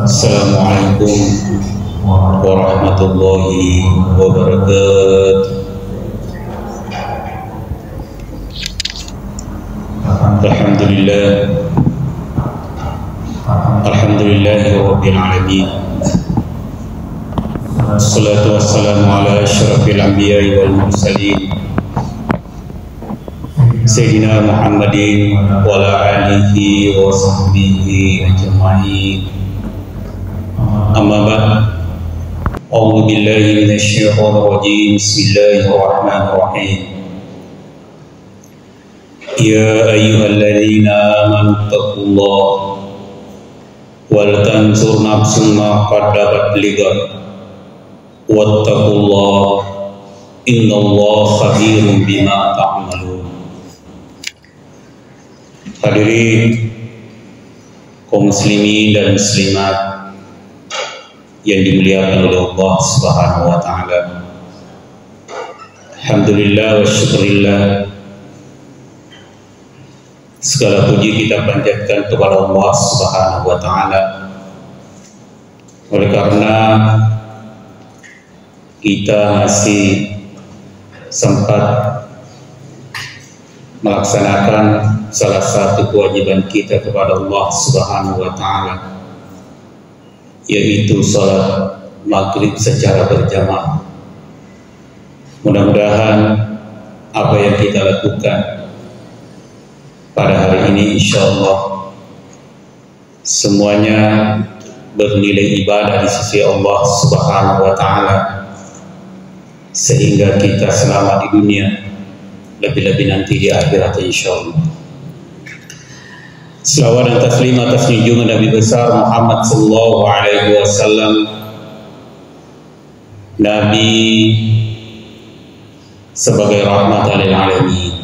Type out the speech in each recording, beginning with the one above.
Assalamualaikum warahmatullahi wabarakatuh. Alhamdulillahi rabbil alamin. Wassalatu wassalamu ala asyrafil anbiya'i wal mursalin Sayyidina Muhammadin wa ala alihi wa sahbihi ajma'in. Amma ba'd. A'udzu billahi minasy syaithanir rajim. Bismillahirrahmanirrahim. Ya ayyuhalladzina amanu taqullaha wal tanzur nafsum ma qaddamat ligad wattaqullaha innallaha khabirum bima ta'malun. Hadirin kaum muslimin dan muslimat yang dimuliakan oleh Allah Subhanahu wa taala. Alhamdulillah wa syukurillah. Segala puji kita panjatkan kepada Allah Subhanahu wa taala. Oleh karena kita masih sempat melaksanakan salah satu kewajiban kita kepada Allah Subhanahu wa taala, yaitu sholat maghrib secara berjamaah. Mudah-mudahan apa yang kita lakukan pada hari ini insya Allah semuanya bernilai ibadah di sisi Allah Subhanahu wa taala, sehingga kita selamat di dunia, lebih-lebih nanti di akhirat insya Allah. Selawat dan taslim atas junjungan Nabi besar Muhammad sallallahu alaihi wasallam, Nabi sebagai rahmat lil alamin.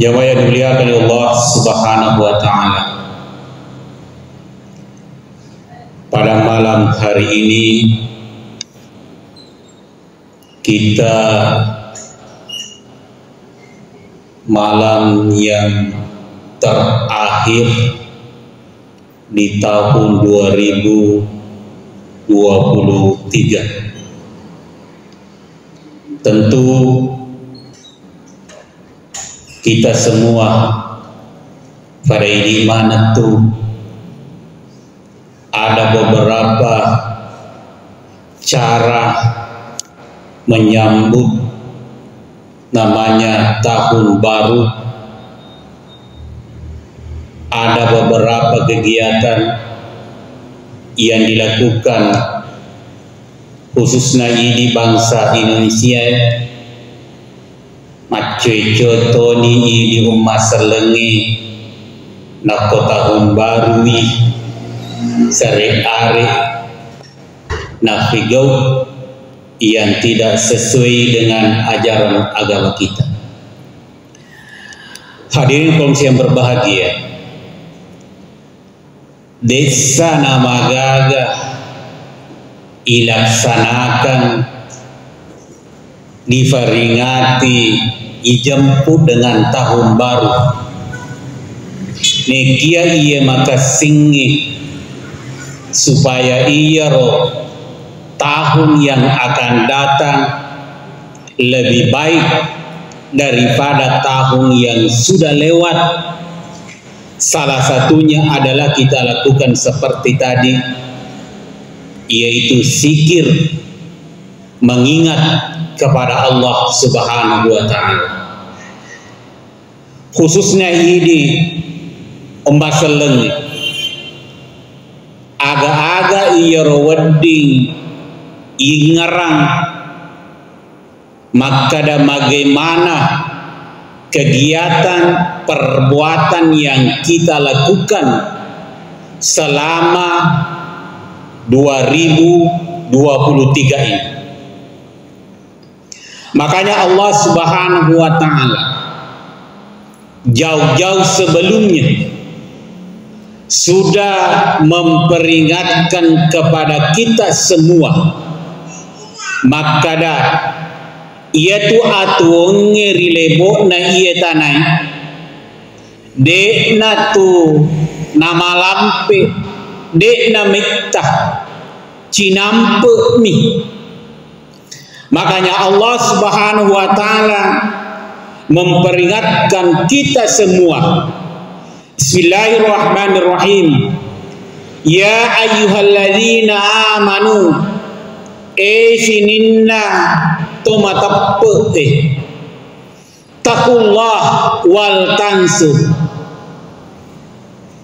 Jamaah yang dimuliakan oleh Allah Subhanahu wa taala, pada malam hari ini kita malam yang terakhir di tahun 2023. Tentu kita semua pada iman itu ada beberapa cara menyambut namanya tahun baru. Ada beberapa kegiatan yang dilakukan khususnya di bangsa Indonesia. Macuico Tony di umat selengi nako tahun baru sare-are nafigau yang tidak sesuai dengan ajaran agama kita. Hadirin kaum yang berbahagia, desa Namagaga ilaksanakan diperingati, dijemput dengan tahun baru. Nekia ia maka singi supaya ia roh tahun yang akan datang lebih baik daripada tahun yang sudah lewat. Salah satunya adalah kita lakukan seperti tadi, yaitu zikir, mengingat kepada Allah Subhanahu wa Ta'ala. Khususnya ini umat seleng aga-aga iya wedding ingarang, maka ada bagaimana kegiatan perbuatan yang kita lakukan selama 2023 ini. Makanya Allah Subhanahu wa Ta'ala jauh-jauh sebelumnya sudah memperingatkan kepada kita semua, maka dah ia tu atuonge rilebo na ia tanai de na tu nama lampe de na miktah cinampe mi. Makanya Allah Subhanahu wa Ta'ala memperingatkan kita semua. Bismillahirrahmanirrahim. Ya ayyuhalladzina amanu sininna tomatappe taqullah wal tansu.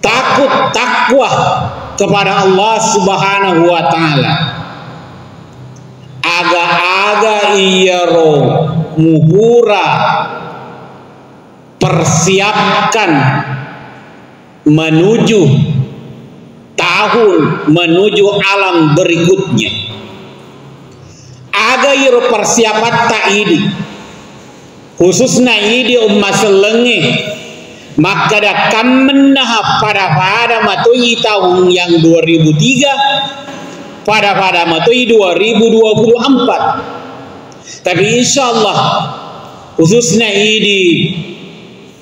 Takut, takwa kepada Allah Subhanahu wa Ta'ala. Aga-aga iya roh muhura persiapkan menuju tahun, menuju alam berikutnya. Aga iro persiapan tak ini, khususnya ini umat selenge, maka dah kamenah pada matui tahun yang 2003, pada matui 2024. Tapi insya Allah khususnya ini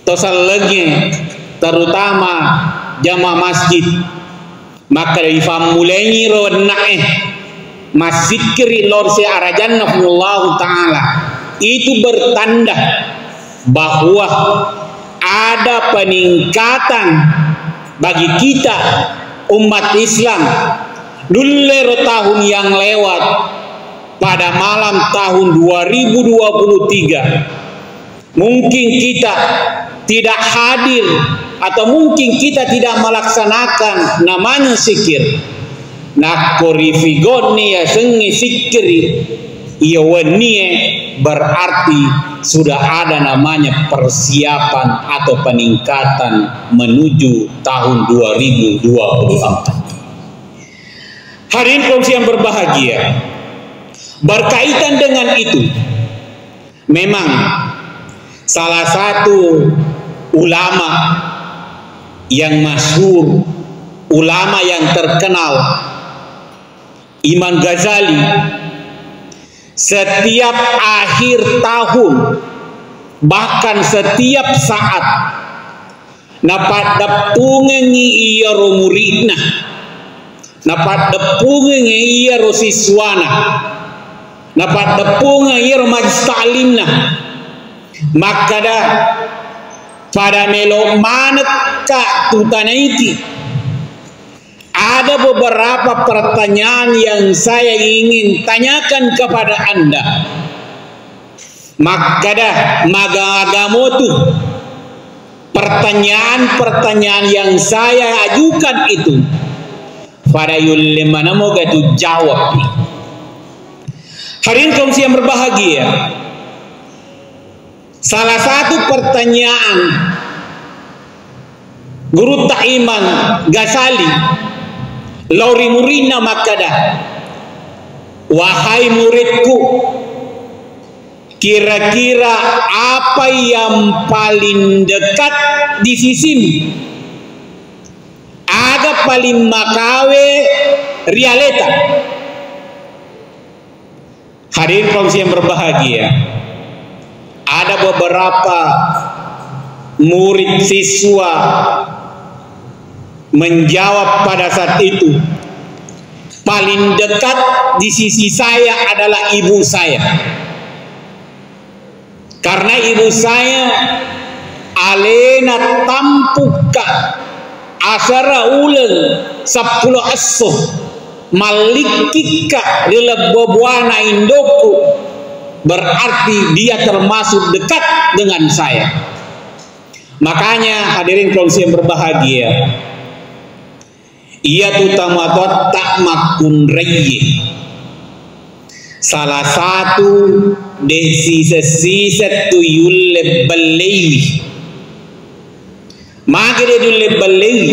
tosalenge, terutama jamaah masjid, maka dari famuleni ro masjid kiri lor se arajannahullah ta'ala, itu bertanda bahwa ada peningkatan bagi kita umat Islam. Dulu tahun yang lewat pada malam tahun 2023 mungkin kita tidak hadir atau mungkin kita tidak melaksanakan namanya zikir. Nah korifigoni ya sengi zikiri iya wanie, berarti sudah ada namanya persiapan atau peningkatan menuju tahun 2024. Hari ini kaum yang berbahagia, berkaitan dengan itu, memang salah satu ulama yang masyhur, ulama yang terkenal, Imam Ghazali, setiap akhir tahun bahkan setiap saat napat depungengi iya romuridna, napat depungengi iya rosiswana, napat depungengi iya romajis ta'limna, maka dah pada melo maneka tutana iki ada beberapa pertanyaan yang saya ingin tanyakan kepada Anda. Maka dah magagamu tuh pertanyaan-pertanyaan yang saya ajukan itu pada yulimana moga tu jawab. Hari ini kaum yang berbahagia, salah satu pertanyaan Guru Ta'iman Ghazali Lauri Murina Makadah, wahai muridku, kira-kira apa yang paling dekat di sisimu? Ada paling makawe realita. Hari Hadirin kaum yang berbahagia, ada beberapa murid siswa menjawab pada saat itu, paling dekat di sisi saya adalah ibu saya. Karena ibu saya alena tampuka asara ulen 10 asuh malikika lila bobuana indoku, berarti dia termasuk dekat dengan saya. Makanya hadirin kaum yang berbahagia, ia tutamatot tak makun reye, salah satu desi sisa tuyul lebalewi, magere dul lebalewi,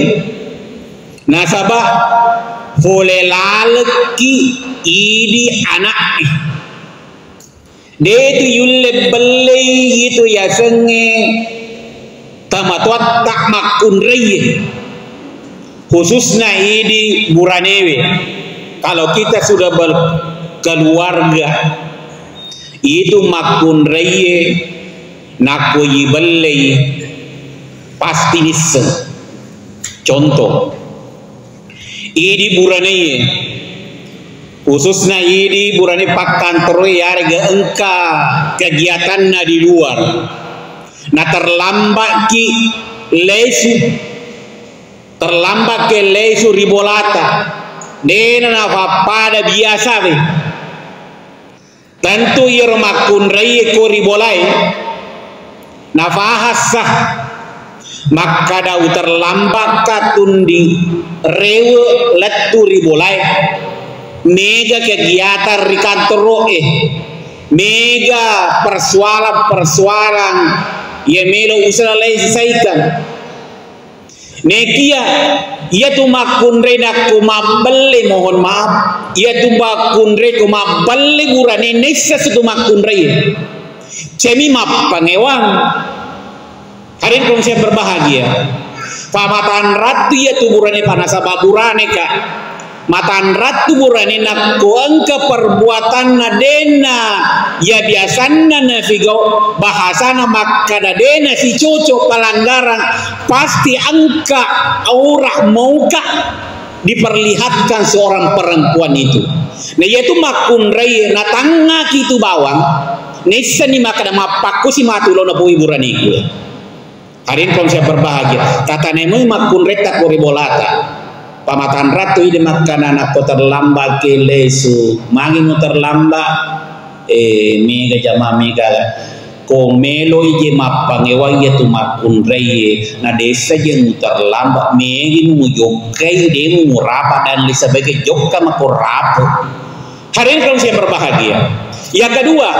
nasabah fole lalaki idi anak, de tuyul lebalewi itu ya senge tamatuat tak makun reye, khususnya idi buranewe. Kalau kita sudah berkeluarga itu makun reye nakoyi balei pasti nisse. Contoh idi buraneye, khususnya idi burane pakan terus yarga engka kegiatannya di luar, nah terlambat ki lesu, terlambat ke lesu ribolata dena na pada biasa be, tentu yer makun reye ko ribolai na fahasah, maka da terlambat katundi rewe letu ribolai mega kegiatan rikantoro mega persoalan ya melo usah selesaikan. Nekia ia tu makun reda kumabelle, mohon maaf, ia tu makun re kumabelle burane nessa tu makun re cemi map pangewang. Hadirin kaum yang berbahagia, pamatan ratu ia tu burane panasaba burane ka matan ratu burane nak angka perbuatan nadena ya biasanya na figo bahasana maka nadena si cocok pelanggaran pasti angka aurah mauka diperlihatkan seorang perempuan itu. Nah yaitu makun raya na tanga kitu bawang nesa ni maka mapaku si matulo na po iburaniku. Hadirin kaum yang berbahagia, kata nemu makun reta koribolata pamatan ratu ini makanan aku terlambat ke lesu mangin terlambat mega jama mega ko melo ije mapangewa ye tu makun reye na desa je terlambat megi mu jokai de mu rapa dan sebagai jokka makorapo. Hadirin kaum yang berbahagia, yang kedua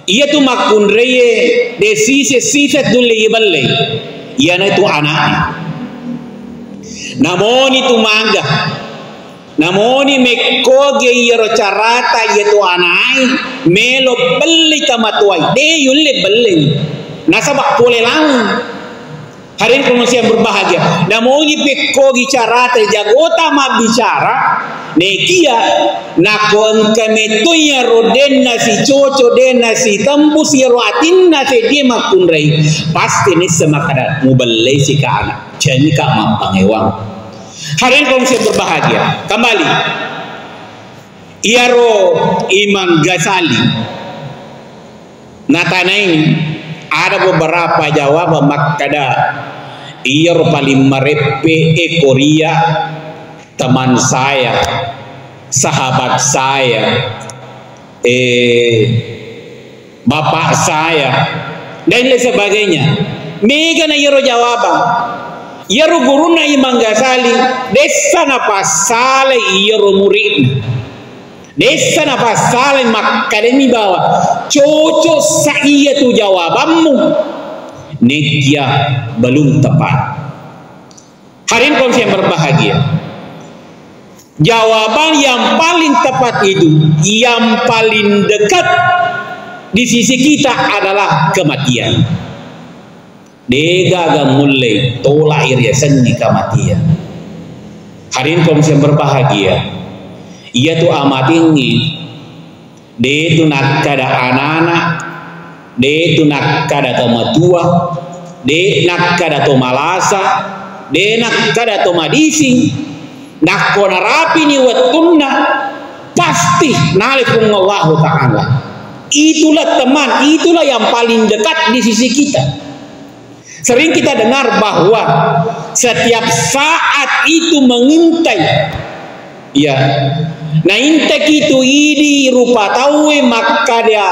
ia tu makun reye de sisa dulu iballe yana itu anak. Namoni tu mangga, namoni mekoge yero carata yetu anai melo beli kamatuai de yulle beli nasabak pole lang. Hadirin kaum yang berbahagia, namoni mekoge carata jagota ma bicara nekia nakon kametunya rodena si coco dena si tembus yero atinna se dia makunrei pasti ni semakada muballai si ka anak ceni ka mampangewang. Hadirin kaum yang berbahagia, kembali iaro Imam Ghazali natanain ada beberapa jawaban makada iaro paling merepe Korea teman saya, sahabat saya, bapak saya dan lain sebagainya. Mega na iaro jawaban iaro guruna Imam Ghazali desa na pasale iaro murid desa na pasale makademi bawa cocok saya tu jawabanmu nekia belum tepat. Hadirin kaum yang berbahagia, jawaban yang paling tepat itu yang paling dekat di sisi kita adalah kematian. Dega ga mulai tolak iria seni kematian. Hadirin kaum yang berbahagia, ia tu amat tinggi De tu nak kada anak-anak, de tu nak kada toma tua, de nak kada toma lasa, de nak kada toma dising, nak kona rapi ni watunna, pasti nalifung Allah Ta'ala. Itulah teman, itulah yang paling dekat di sisi kita. Sering kita dengar bahwa setiap saat itu mengintai, ya. Nah intek itu ini rupa tahu maka dia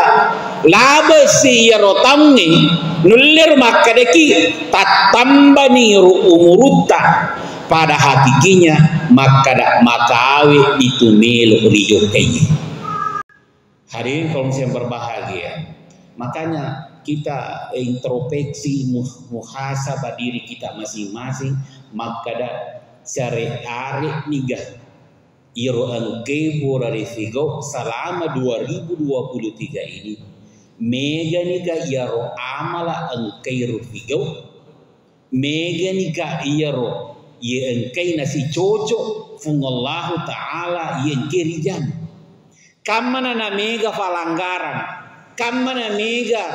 labesi ya rotamni nulir maka deki tatamba ni umuruta pada hakikinya maka awe itu melu rijo kayaknya. Hadirin kaum yang berbahagia, makanya kita introspeksi muhasabah diri kita masing-masing maka da syariat nigah iro angke borare figo selama 2023 ini mega niga iro amala angke figo mega niga iro ye angke nasi cocok fungallahu ta'ala ye kerijan kamana na mega falanggaran kamana mega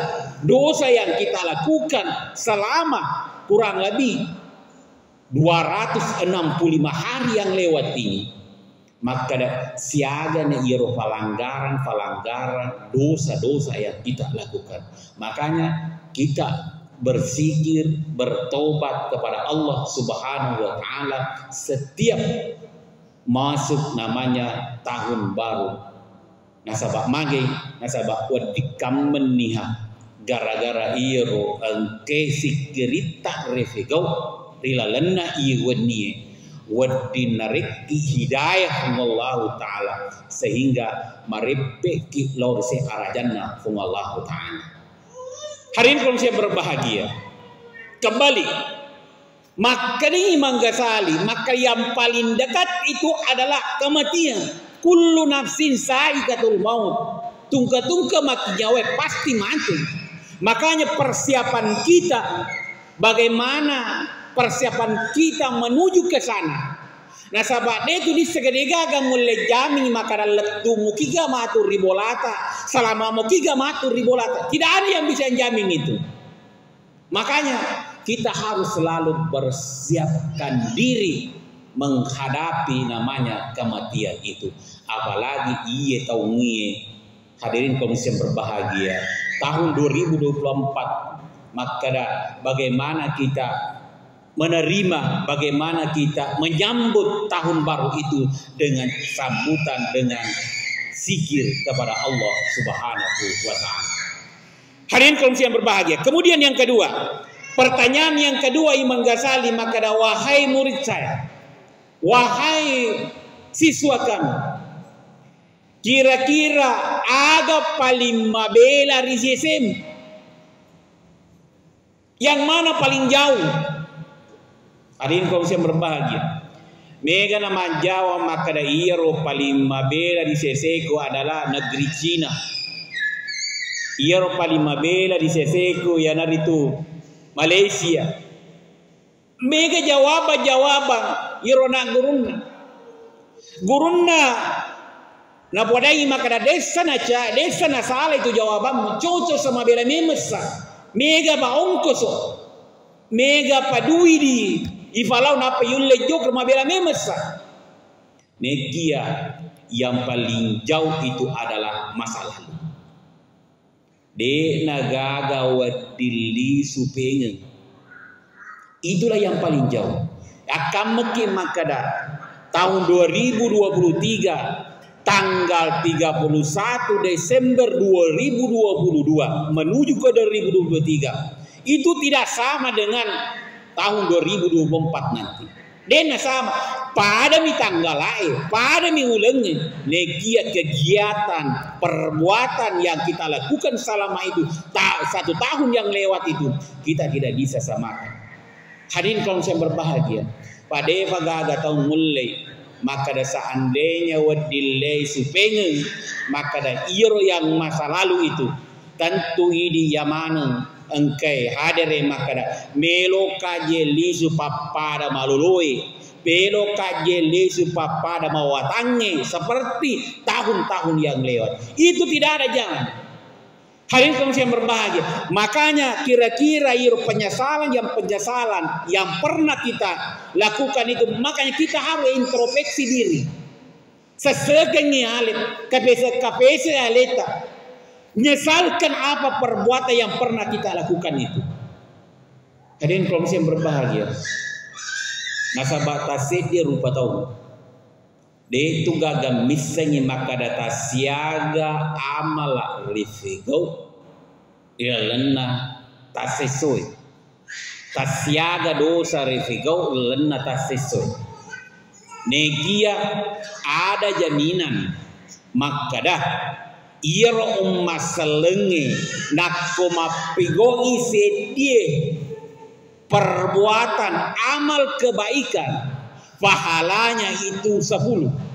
dosa yang kita lakukan selama kurang lebih 265 hari yang lewat ini, maka siaga na iro falanggaran dosa-dosa yang kita lakukan. Makanya kita berzikir, bertobat kepada Allah Subhanahu wa Ta'ala setiap masuk namanya tahun baru. Nasabak mage, nasabak wadikamen niha gara-gara iro angke sikirita refegau rilalena iwaniye wadin nariki hidayah Allah Ta'ala sehingga maripe ki lorse arah jannah Allah Ta'ala. Hari ini kalau saya berbahagia kembali maka ini Imam Ghazali, maka yang paling dekat itu adalah kematian. Kullu nafsin sa'iqatul maut. Tungka-tungka mati nyawa pasti mati. Makanya persiapan kita, bagaimana persiapan kita menuju ke sana. Nah sahabat itu di segedegaga mulai jami maka letu mukiga matur ribolata selama mukiga matur ribolata. Tidak ada yang bisa jamin itu. Makanya kita harus selalu bersiapkan diri menghadapi namanya kematian itu. Apalagi iya tahu ngie hadirin komisi yang berbahagia tahun 2024 maka bagaimana kita menerima, bagaimana kita menyambut tahun baru itu dengan sambutan, dengan zikir kepada Allah Subhanahu wa Ta'ala. Hadirin komisi yang berbahagia. Kemudian yang kedua, pertanyaan yang kedua Imam Ghazali maka wahai murid saya, wahai siswa kami, kira-kira aga paling mabela risesem yang mana paling jauh? Hadirin kaum yang berbahagia, mega nama Jawa maka da iro paling mabela riseseko adalah negeri Cina. Iro paling mabela riseseko yang itu Malaysia. Mega jawaban iro na gurunna na podai maka desa na salah itu jawaban cocok sama bela memesa mega ba ongkoso mega padui di ifalau na payulle jok sama bela memesa negia yang paling jauh itu adalah masa lalu de nagaga wadili supengeng itulah yang paling jauh akan mungkin makada tahun 2023 tanggal 31 Desember 2022 menuju ke 2023 itu tidak sama dengan tahun 2024 nanti. Dan sama pada mi tanggal lain, pada mi ulangnya negia kegiatan perbuatan yang kita lakukan selama itu satu tahun yang lewat itu kita tidak bisa samakan. Hadirin kaum yang berbahagia, pada pagaga tahun mulai maka da seandainya wadilai supengeng maka da iro yang masa lalu itu tentu ini yamanu engkai hadere maka da melo kaje lisu papada maluloi pelo kajele supapada mawatange seperti tahun-tahun yang lewat. Itu tidak ada jalan. Hadirin kaum yang berbahagia. Makanya kira-kira penyesalan yang pernah kita lakukan itu, makanya kita harus introspeksi diri. Sesegengi alit, KPS aleta. Nyesalkan apa perbuatan yang pernah kita lakukan itu. Hadirin kaum yang berbahagia. Nasabah tasik dia rupa tahu. Dia itu gagal misalnya maka data siaga amala rifigo ilana tasisoi. Tasiaga dosa rifigo ilana tasisoi. Negia ada jaminan maka dah ira ummasalenge nakomapigo isedie perbuatan amal kebaikan pahalanya itu 10.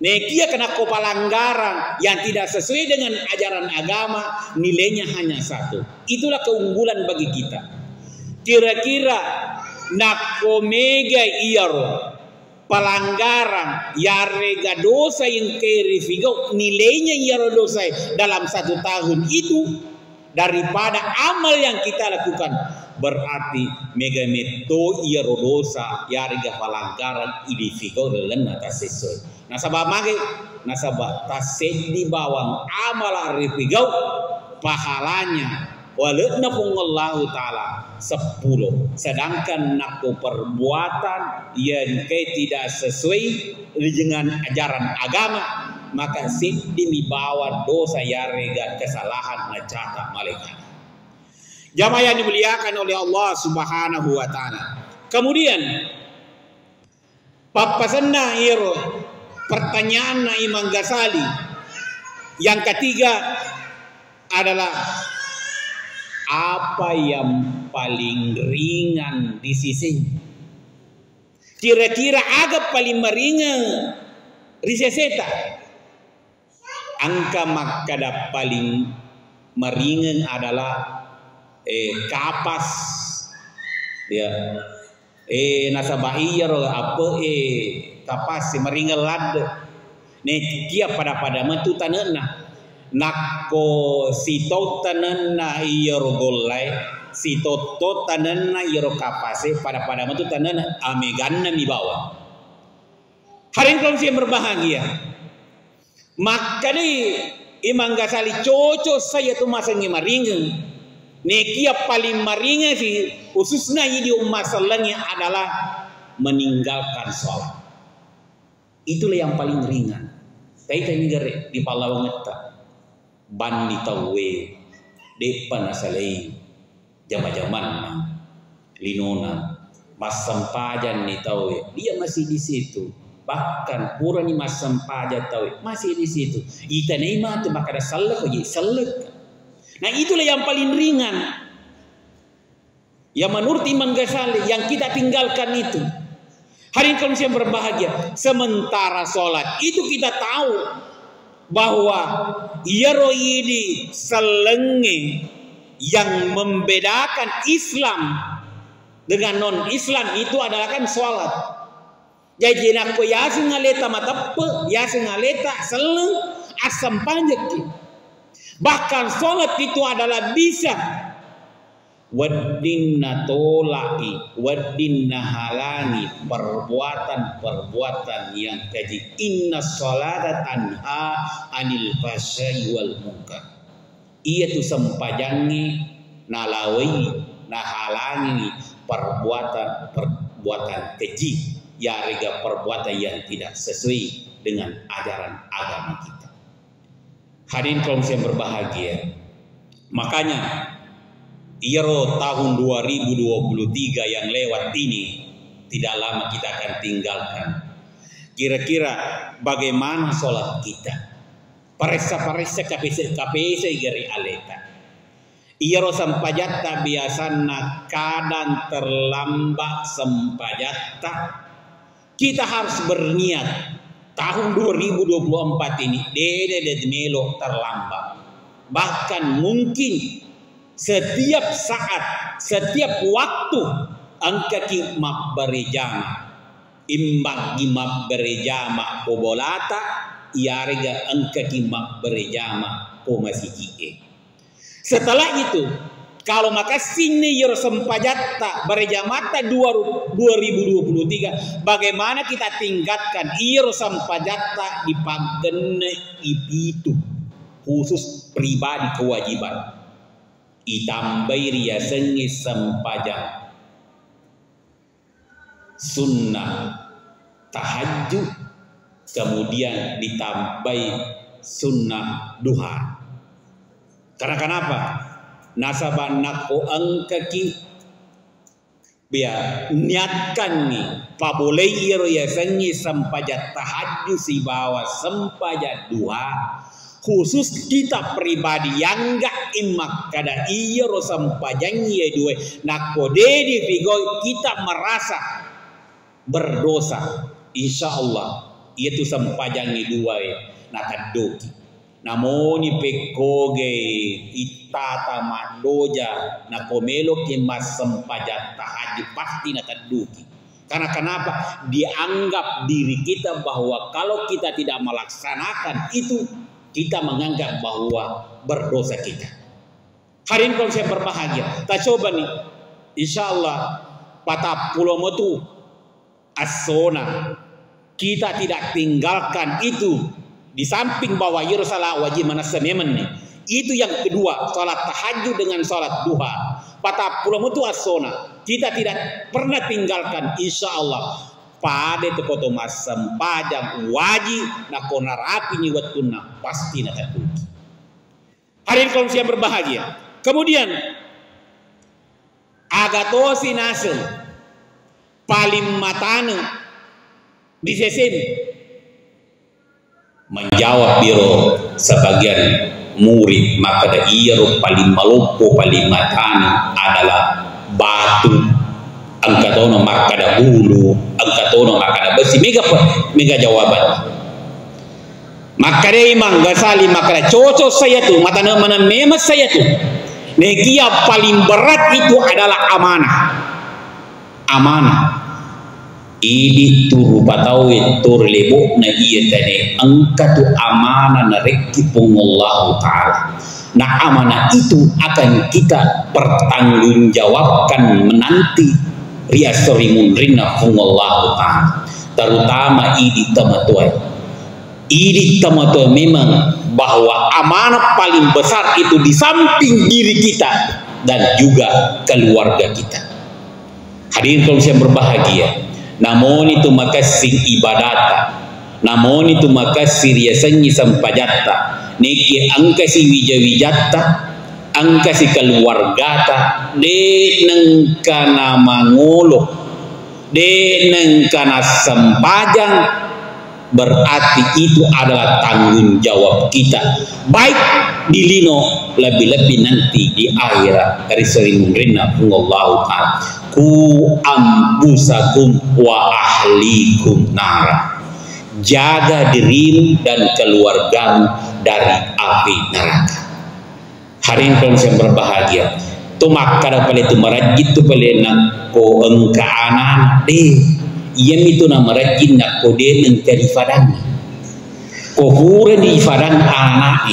Nekia kena pelanggaran yang tidak sesuai dengan ajaran agama nilainya hanya 1. Itulah keunggulan bagi kita. Kira-kira nakomega iyaro pelanggaran yarega dosa yang kerifigo nilainya iyaro dosa dalam 1 tahun itu daripada amal yang kita lakukan. Berarti mega meto iya rodosa yarga palanggaran idifigo dan atas sesuai. Nasabah mage nasabah tased di bawang amal rifigo pahalanya walatna pungallahu taala 10. Sedangkan naku perbuatan yang tidak sesuai dengan ajaran agama maka siddi mibawa dosa yarga kesalahan ngecata malaikat. Jamaah yang dimuliakan oleh Allah Subhanahu wa taala. Kemudian papasanna iro pertanyaan na Imam Ghazali. Yang ketiga adalah apa yang paling ringan di sisi? Kira-kira agak paling meringan riseseta. Angka makada paling meringan adalah kapas ya nasabah iya apa kapas meringal lad ne kia pada metu tanena nakko sito tanena iya golai sito to tanena iya kapase pada metu tanena ameganna mi bawa. Hari ini yang berbahagia maka Imam Ghazali cocok saya tuh masanya maringan. Nekia paling maringan sih khususnya di masalahnya adalah meninggalkan sholat. Itulah yang paling ringan. Tapi ini gere di Palau ngeta ban ditawe depan asalai jama-jaman linona mas sempajan ditawe dia masih di situ. Bahkan pura ni mas sempajan tawe masih di situ. Ita neima tu maka ada salak lagi salak. Nah itulah yang paling ringan. Yang menurut Imam Ghazali yang kita tinggalkan itu. Hari ini kalau saya berbahagia. Sementara sholat itu kita tahu bahwa yaroidi selenge yang membedakan Islam dengan non Islam itu adalah kan sholat. Jadi nak yasin ngaleta matape yasin ngaleta seleng asam panjang. Bahkan sholat itu adalah bisa wadinna tolai wadinna halangi perbuatan yang keji. Inna sholata tanha anil fahsya'i wal munkar. Ia tu sempajangi nalawi nahalangi perbuatan keji ya rega perbuatan yang tidak sesuai dengan ajaran agama kita. Hadirin kaum yang berbahagia. Makanya Iro tahun 2023 yang lewat ini tidak lama kita akan tinggalkan. Kira-kira bagaimana sholat kita? Paresa KPS geri aleta. Iro sampajatta biasana kadang terlambat sampajatta. Kita harus berniat. Tahun 2024 ini dede melo terlambat. Bahkan mungkin setiap saat, setiap waktu angka kimak berjamaah. imbang gimak berjama po bolata iarega angka gimak berjama po masiji. Setelah itu kalau maka sini yer sempajatta berjamata 2023 bagaimana kita tingkatkan yer sempajatta di pagene itu khusus pribadi kewajiban itambai riasengi sempajang sunnah tahajud kemudian ditambahi sunnah duha. Karena kenapa? Nasabah nako angkaki biar niatkan nih paboleh iro ya sengi sempajat tahajud si bawa sempajat duha khusus kita pribadi yang gak imak kada iro sempajangnya dua nako dedi figo kita merasa berdosa insya Allah itu sempajangnya dua ya nakadoki. Namoni pekoge itata madoja na komelo ke mas sempajat tahajud pasti na taduki. Karena kenapa? Dianggap diri kita bahwa kalau kita tidak melaksanakan itu kita menganggap bahwa berdosa kita. Hari ini kalau saya berbahagia, kita coba nih, insya Allah patah pulau motu asona kita tidak tinggalkan itu. Di samping bahwa salah wajib manasememen nih. Itu yang kedua, salat tahajud dengan salat duha. Patah pulau itu asona. Kita tidak pernah tinggalkan insya Allah. Pada itu koto masam pajang wajib nak kona rapi ni watuna pasti nak tertuki. Hari ini kalau saya berbahagia. Kemudian agatosi nasel paling matane di sesemi. Menjawab biro sebagian murid maka da iro paling malumpo paling matani adalah batu angkatono maka da bulu angkatono maka da besi mega jawaban maka da imang gasali maka da cocok saya tuh matana mana memang saya tuh negia paling berat itu adalah amanah idi turu patawi tur lebo na iya tadi angkatu amanah na rekki Allah Ta'ala. Nah amanah itu akan kita pertanggungjawabkan menanti riasori munrina Allah Ta'ala. Terutama idi tamatua memang bahwa amanah paling besar itu di samping diri kita dan juga keluarga kita. Hadirin kalau saya berbahagia. Namun itu makasih ibadata, namun itu makasih riasannya sampajatta, niki angkasi wijawijata, angkasi keluargata, de nengkana mangolo, de nengkana sampajang, berarti itu adalah tanggung jawab kita, baik di lino lebih-lebih nanti di akhirat dari sering rina Allah Ta'ala. Ku ampusakum wa ahlikum nara. Jaga dirimu dan keluargamu dari api neraka. Hari ini kalau saya berbahagia, tu makara pale tu marajit tu pale nak ko engka anak deh. Ia itu nama marajit nak ko deh engka di fadang. Ko pura di fadang anak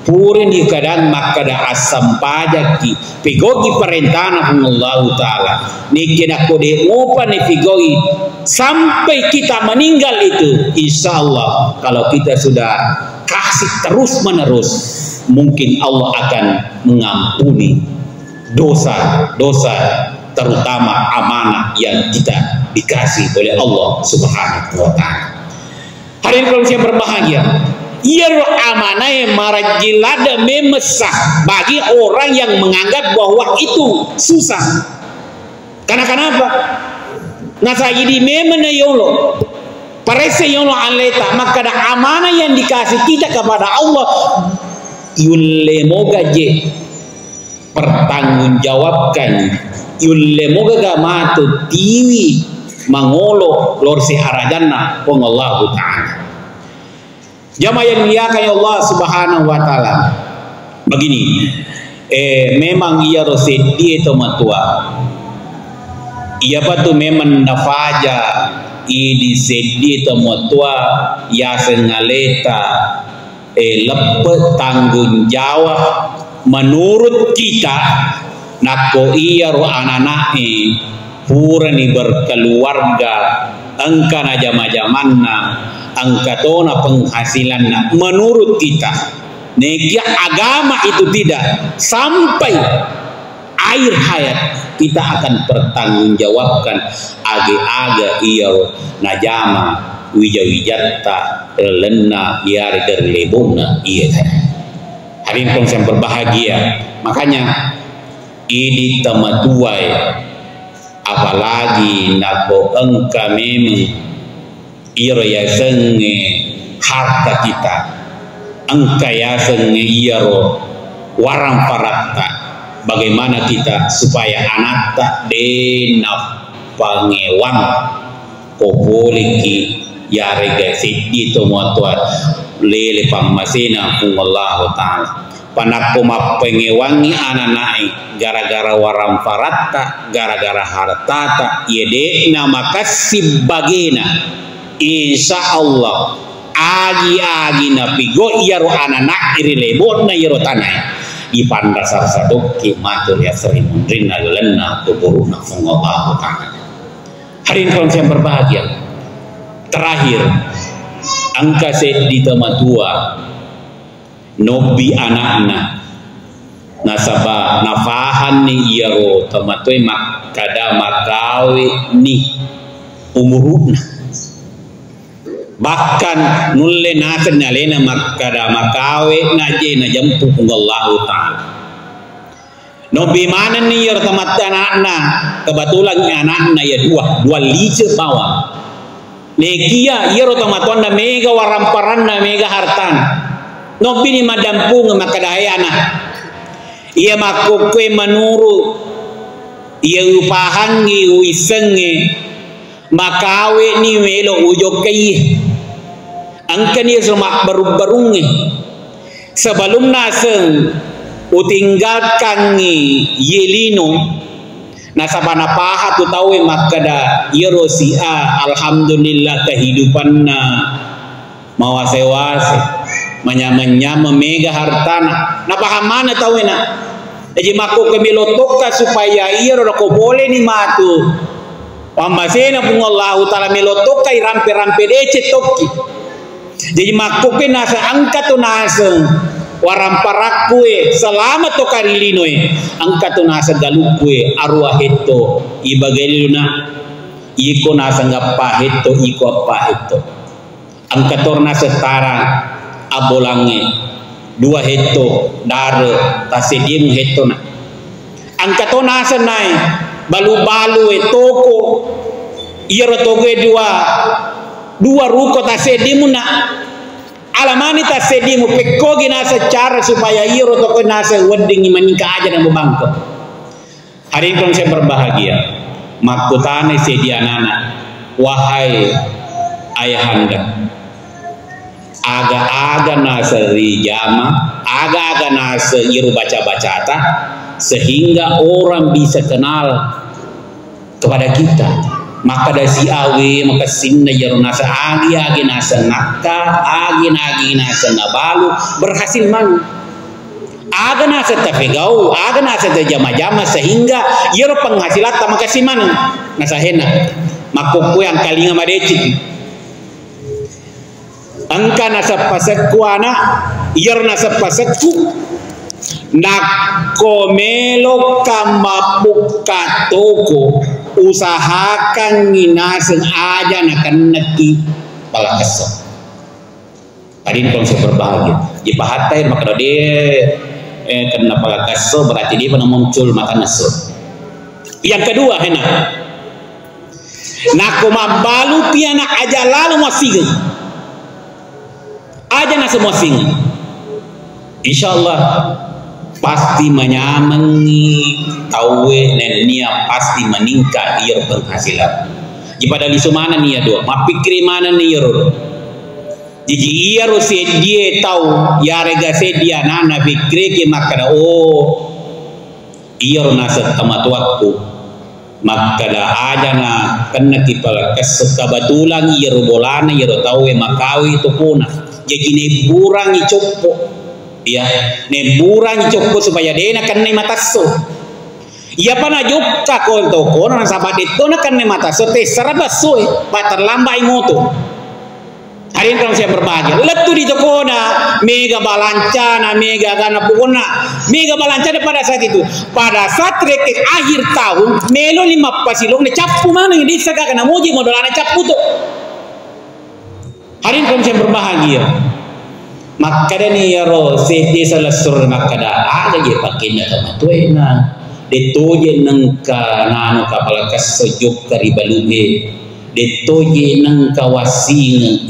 Purin di kadang makada asam pajaki pigogi perintah Allah Ta'ala niki nak kode ngopa ni pigogi sampai kita meninggal itu insya Allah kalau kita sudah kasih terus menerus mungkin Allah akan mengampuni dosa-dosa terutama amanah yang kita dikasih oleh Allah Subhanahu wa Ta'ala. Hari ini kalau saya berbahagia ia amanah yang marajilada memesah bagi orang yang menganggap bahwa itu susah. Karena kenapa? Nasajidi memena yolo, parese yolo aleta maka ada amanah yang dikasih kita kepada Allah. Yulle moga je pertanggungjawabkan. Yulle moga gamatu tiwi mangolo lorsi arajana pong Allah Ta'ala. Jamaah yang dimuliakan Allah Subhanahu wa Ta'ala. Begini, memang ia rosid dia itu matua. Ia batu memang nafaja idi sedi temutua ya sengaleta lepet tanggung jawab menurut kita nako iya ro anak purani berkeluarga engka na jama-jamanna engka tona penghasilanna menurut kita negia agama itu tidak sampai air hayat kita akan pertanggungjawabkan age-aga iya najama wija-wijatta lenna yari derlebona iya. Hadirin yang berbahagia, makanya ini tematuai apalagi nako engka memang iro ya senge harta kita engka ya senge iro warang paratta. Bagaimana kita supaya anak tak denap pangewang kopoliki ya rega sidi to muatuan lele pangmasina kung Allah Ta'ala panako mapengewangi anak-anak gara-gara warang paratta gara-gara hartata yede nama kasih bagena insya Allah agi-agi napigo iyaro anak-anak irilebon na iyaro tanay ipanda sarsadoki matur ya sering rina lenna kuburuna Allah Ta'ala. Hari ini yang berbahagia terakhir angka di tematua nobi anakna nasaba nafahan ni iyaro tematui makada makawi ni umuruna bahkan nulle nasen nalena makada makawe naje na jampu Allah Ta'ala nobi mana nih ya temat anakna kebetulan anakna ya dua lice bawa nekia ya temat na mega waramparanna mega hartan nobi ni madampung makadayana iya makukwe manuru iya upahangi uisenge makawe ni melo ujokai angka ni semak baru-barungi sebelum naseng utinggalkan ni yelino nasabana paha tu tahu makada yerosia alhamdulillah kehidupanna mawase-wase menyama-nyama mega hartana na pahamana tahu na jadi makuk kemilotoka supaya iya roko boleh ni matu Pamasena pun Allah Ta'ala melotokai rampe-rampe dece toki. Jadi makuke nasa angkat tu nasa waramparakue selamat to karilinoe angkat tu nasa galukue arwah itu ibageluna iko nasa ngapa itu iko apa itu angkat torna setara abolange dua itu dare tasedim itu na angkat tu nasa nai balu-balu toko iya toge dua ruko tasedimu na alamani tasedimu pekogi na secara supaya iya toko nasa wedding manika aja dan bangko. Hari ini saya berbahagia makutane sedianana wahai ayahanda aga-aga nasa rijama aga-aga nasa iru baca-bacata sehingga orang bisa kenal kepada kita maka dari si awe maka sinna jaro nasa agi nasa nakka agi nasa nabalu berhasil man aga nasa tafegau aga nasa jama-jama sehingga jaro penghasilat maka si mana nasa hena makuku yang kalinga madeci angka nasa pasatku anak jaro nasa pasatku nakomelo kamabuka toko usahakan nginasen aja nakan neki pala keso. Tadi ini kalau saya berbahagia di pahatai maka dia kena pala keso berarti dia pernah muncul makan neso. Yang kedua hena nakomabalu pianak aja lalu masing aja nasa masing insyaallah pasti menyamangi tawe nenia pasti meningkat ia penghasilan. Jadi pada lisu mana nih ya doa, mapikri mana nih ya ro. Jadi ia ro dia tahu ya rega dia nana pikri ke makada oh ia ro nasa tamat waktu maka dah aja na kena kipala kebetulan iro bolana iro tahu makawi itu puna jadi neburang icopo ya neburang icopo supaya dia nak kena mataso ia pana jukka kol toko na sabat itu nak kena mataso te sarabaso patar lambai moto hari ini kalau saya berbahagia letu di toko na mega balancana mega karena pokoknya mega balancana pada saat itu pada saat reke akhir tahun melo 5 pasilong na capu mana yang disaka kena moji modalana capu tuh hari ini kalau saya berbahagia maka nih ya ro seti salah sur maka dah ada je pakai sama tuh na detoje nengka nano kapal kasojuk karibalube detoje nang kawasing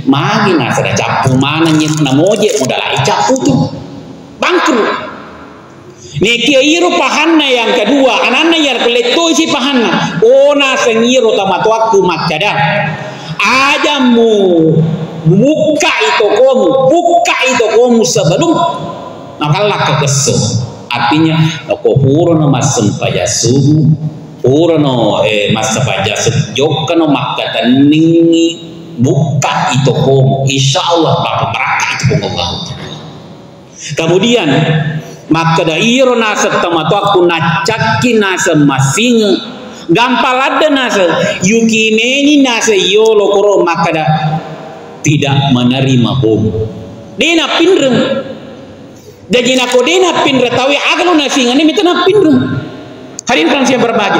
magi na sada capu mana nyet na moje modal ai capu tuh bangkrut nih kia iro pahanna yang kedua anana yang keleto si pahanna ona sengiro tamatu aku makada aja mu buka itu komu sebelum nakalak kekeso artinya ko puro na masem pajasubu puro no masa pajasuk no makatan ningi buka itu komu insyaallah bapak berkah itu Allah. Kemudian maka dairo nasa tamatu aku nacaki nasa masing gampal ada nasa yukimeni nasa yolo koro maka da tidak menerima bom dena pinreng jadi nako dena pinreng tahu agalo nasi ngani mita na pinreng hari ini kan saya berbagi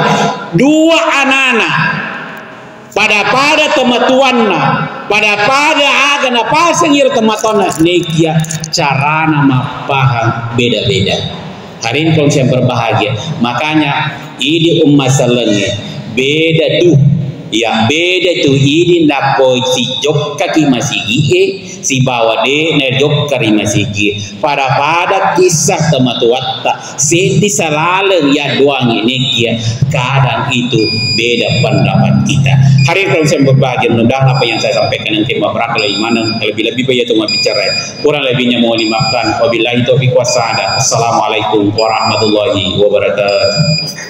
dua anak-anak pada tematuanna pada agana pasangir tematona nekia carana mapaham beda-beda hari ini kalau saya berbahagia makanya ini masalahnya beda tuh ya beda tuh ini nako si jokka ki masih si bawa de ne jokka ri masih pada kisah tematuatta senti salaleng ya doang ini kia kadang itu beda pendapat kita hari ini kalau saya berbagi mudah apa yang saya sampaikan nanti beberapa lebih banyak cuma bicara kurang lebihnya mohon dimaafkan wabillahi taufiq wassalam assalamualaikum warahmatullahi wabarakatuh.